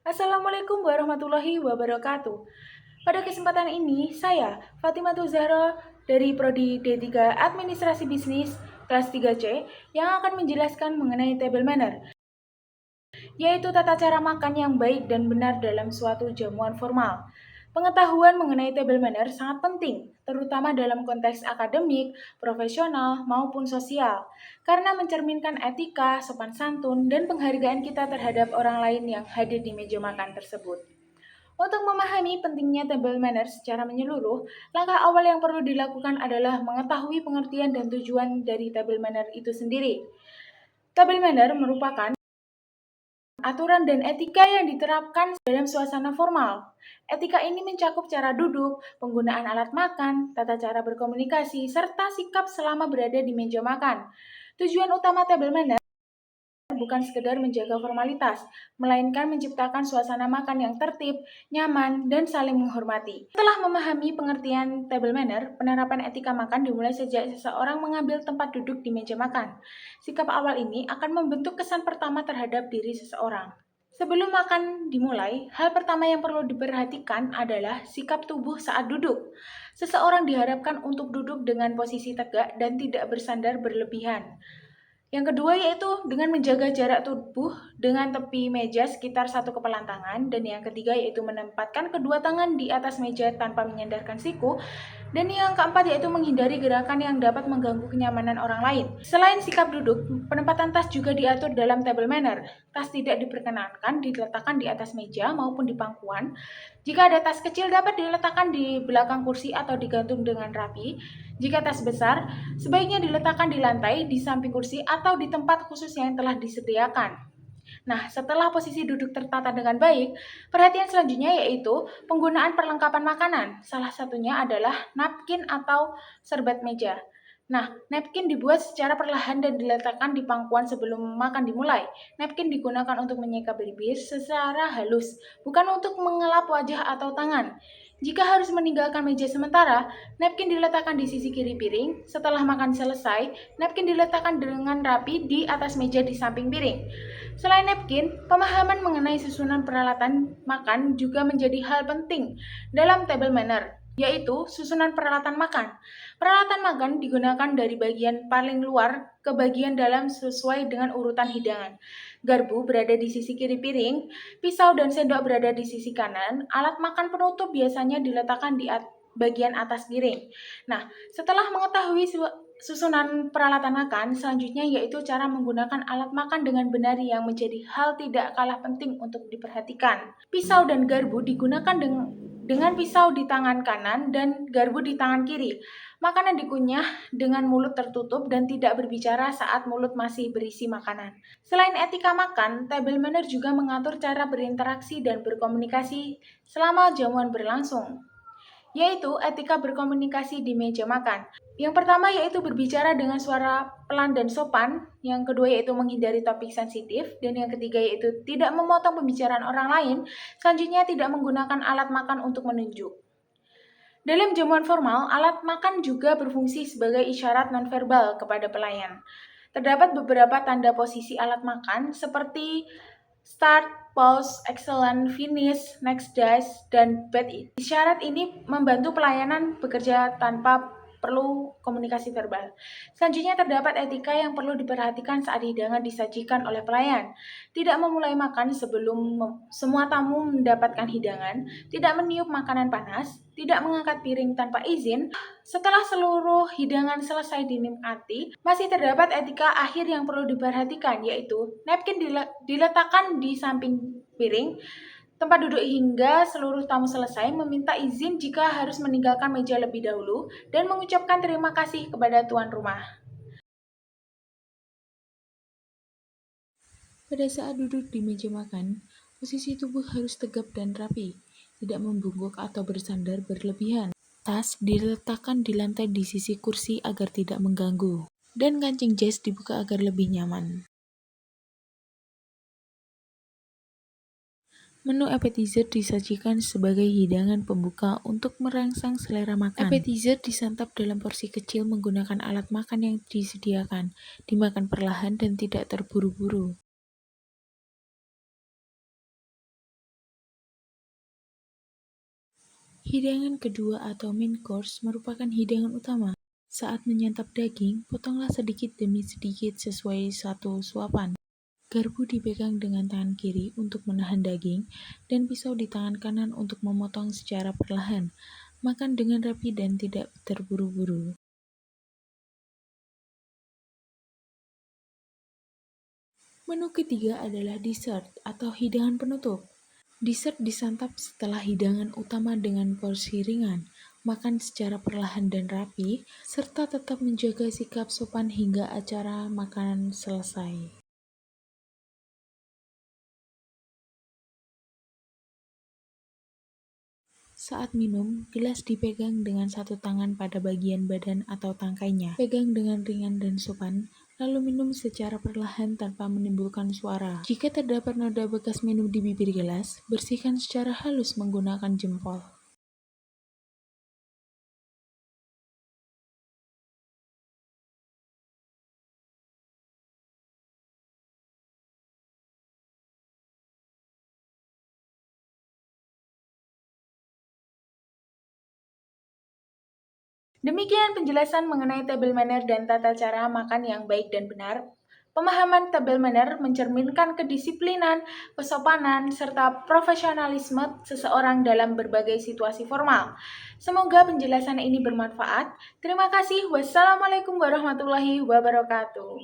Assalamualaikum warahmatullahi wabarakatuh. Pada kesempatan ini, saya Fatimah Zahra dari Prodi D3 Administrasi Bisnis kelas 3C yang akan menjelaskan mengenai table manner, yaitu tata cara makan yang baik dan benar dalam suatu jamuan formal. Pengetahuan mengenai table manner sangat penting, terutama dalam konteks akademik, profesional, maupun sosial, karena mencerminkan etika, sopan santun, dan penghargaan kita terhadap orang lain yang hadir di meja makan tersebut. Untuk memahami pentingnya table manner secara menyeluruh, langkah awal yang perlu dilakukan adalah mengetahui pengertian dan tujuan dari table manner itu sendiri. Table manner merupakan aturan dan etika yang diterapkan dalam suasana formal. Etika ini mencakup cara duduk, penggunaan alat makan, tata cara berkomunikasi, serta sikap selama berada di meja makan. Tujuan utama table manner bukan sekedar menjaga formalitas, melainkan menciptakan suasana makan yang tertib, nyaman, dan saling menghormati. Setelah memahami pengertian table manner, penerapan etika makan dimulai sejak seseorang mengambil tempat duduk di meja makan. Sikap awal ini akan membentuk kesan pertama terhadap diri seseorang. Sebelum makan dimulai, hal pertama yang perlu diperhatikan adalah sikap tubuh saat duduk. Seseorang diharapkan untuk duduk dengan posisi tegak dan tidak bersandar berlebihan. Yang kedua yaitu dengan menjaga jarak tubuh dengan tepi meja sekitar satu kepalan tangan. Dan yang ketiga yaitu menempatkan kedua tangan di atas meja tanpa menyandarkan siku. Dan yang keempat yaitu menghindari gerakan yang dapat mengganggu kenyamanan orang lain. Selain sikap duduk, penempatan tas juga diatur dalam table manner. Tas tidak diperkenankan diletakkan di atas meja maupun di pangkuan. Jika ada tas kecil dapat diletakkan di belakang kursi atau digantung dengan rapi. Jika tas besar, sebaiknya diletakkan di lantai, di samping kursi, atau di tempat khusus yang telah disediakan. Nah, setelah posisi duduk tertata dengan baik, perhatian selanjutnya yaitu penggunaan perlengkapan makanan. Salah satunya adalah napkin atau serbet meja. Nah, napkin dibuat secara perlahan dan diletakkan di pangkuan sebelum makan dimulai. Napkin digunakan untuk menyeka bibir secara halus, bukan untuk mengelap wajah atau tangan. Jika harus meninggalkan meja sementara, napkin diletakkan di sisi kiri piring. Setelah makan selesai, napkin diletakkan dengan rapi di atas meja di samping piring. Selain napkin, pemahaman mengenai susunan peralatan makan juga menjadi hal penting dalam table manner, yaitu susunan peralatan makan. Peralatan makan digunakan dari bagian paling luar ke bagian dalam sesuai dengan urutan hidangan. Garpu berada di sisi kiri piring, pisau dan sendok berada di sisi kanan, alat makan penutup biasanya diletakkan di bagian atas piring. Nah, setelah mengetahui susunan peralatan makan, selanjutnya yaitu cara menggunakan alat makan dengan benar yang menjadi hal tidak kalah penting untuk diperhatikan. Pisau dan garpu digunakan dengan pisau di tangan kanan dan garpu di tangan kiri. Makanan dikunyah dengan mulut tertutup dan tidak berbicara saat mulut masih berisi makanan. Selain etika makan, table manner juga mengatur cara berinteraksi dan berkomunikasi selama jamuan berlangsung, yaitu etika berkomunikasi di meja makan. Yang pertama yaitu berbicara dengan suara pelan dan sopan, yang kedua yaitu menghindari topik sensitif, dan yang ketiga yaitu tidak memotong pembicaraan orang lain, selanjutnya tidak menggunakan alat makan untuk menunjuk. Dalam jamuan formal, alat makan juga berfungsi sebagai isyarat nonverbal kepada pelayan. Terdapat beberapa tanda posisi alat makan seperti start, pause, excellent, finish, next dish, dan bad eat. Isyarat ini membantu pelayanan bekerja tanpa perlu komunikasi verbal. Selanjutnya terdapat etika yang perlu diperhatikan saat hidangan disajikan oleh pelayan. Tidak memulai makan sebelum semua tamu mendapatkan hidangan, tidak meniup makanan panas, tidak mengangkat piring tanpa izin. Setelah seluruh hidangan selesai dinikmati, masih terdapat etika akhir yang perlu diperhatikan, yaitu napkin diletakkan di samping piring tempat duduk hingga seluruh tamu selesai, meminta izin jika harus meninggalkan meja lebih dahulu, dan mengucapkan terima kasih kepada tuan rumah. Pada saat duduk di meja makan, posisi tubuh harus tegap dan rapi, tidak membungkuk atau bersandar berlebihan. Tas diletakkan di lantai di sisi kursi agar tidak mengganggu, dan kancing jas dibuka agar lebih nyaman. Menu appetizer disajikan sebagai hidangan pembuka untuk merangsang selera makan. Appetizer disantap dalam porsi kecil menggunakan alat makan yang disediakan, dimakan perlahan dan tidak terburu-buru. Hidangan kedua atau main course merupakan hidangan utama. Saat menyantap daging, potonglah sedikit demi sedikit sesuai satu suapan. Garpu dipegang dengan tangan kiri untuk menahan daging, dan pisau di tangan kanan untuk memotong secara perlahan. Makan dengan rapi dan tidak terburu-buru. Menu ketiga adalah dessert atau hidangan penutup. Dessert disantap setelah hidangan utama dengan porsi ringan, makan secara perlahan dan rapi, serta tetap menjaga sikap sopan hingga acara makanan selesai. Saat minum, gelas dipegang dengan satu tangan pada bagian badan atau tangkainya. Pegang dengan ringan dan sopan, lalu minum secara perlahan tanpa menimbulkan suara. Jika terdapat noda bekas minum di bibir gelas, bersihkan secara halus menggunakan jempol. Demikian penjelasan mengenai table manner dan tata cara makan yang baik dan benar. Pemahaman table manner mencerminkan kedisiplinan, kesopanan, serta profesionalisme seseorang dalam berbagai situasi formal. Semoga penjelasan ini bermanfaat. Terima kasih. Wassalamualaikum warahmatullahi wabarakatuh.